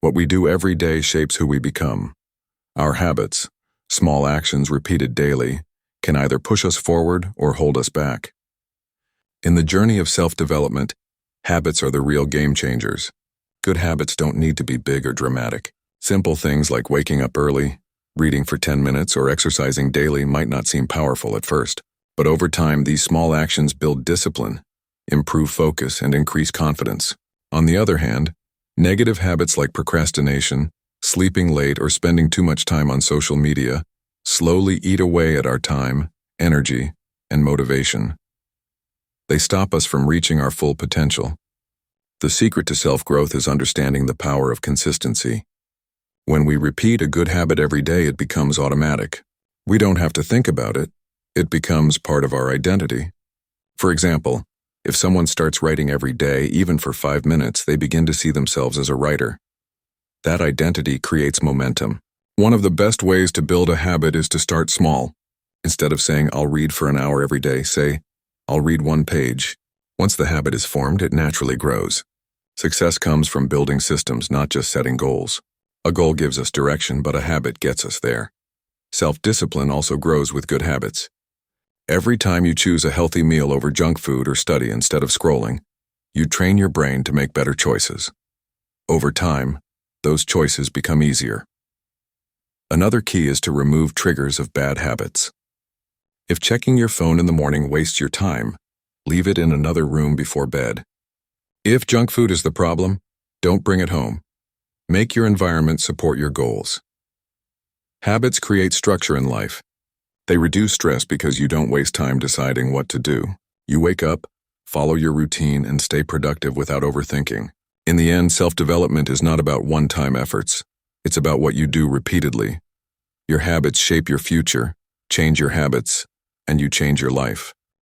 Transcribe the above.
What we do every day shapes who we become. Our habits, small actions repeated daily, can either push us forward or hold us back. In the journey of self-development, habits are the real game changers. Good habits don't need to be big or dramatic. Simple things like waking up early, reading for 10 minutes, or exercising daily might not seem powerful at first. But over time, these small actions build discipline, improve focus, and increase confidence. On the other hand, negative habits like procrastination, sleeping late, or spending too much time on social media slowly eat away at our time, energy, and motivation. They stop us from reaching our full potential. The secret to self-growth is understanding the power of consistency. When we repeat a good habit every day, it becomes automatic. We don't have to think about it. It becomes part of our identity. For example, if someone starts writing every day, even for 5 minutes, they begin to see themselves as a writer. That identity creates momentum. One of the best ways to build a habit is to start small. Instead of saying, "I'll read for an hour every day," say, "I'll read 1 page." Once the habit is formed, it naturally grows. Success comes from building systems, not just setting goals. A goal gives us direction, but a habit gets us there. Self-discipline also grows with good habits. Every time you choose a healthy meal over junk food or study instead of scrolling, you train your brain to make better choices. Over time, those choices become easier. Another key is to remove triggers of bad habits. If checking your phone in the morning wastes your time, leave it in another room before bed. If junk food is the problem, don't bring it home. Make your environment support your goals. Habits create structure in life. They reduce stress because you don't waste time deciding what to do. You wake up, follow your routine, and stay productive without overthinking. In the end, self-development is not about one-time efforts. It's about what you do repeatedly. Your habits shape your future, change your habits, and you change your life.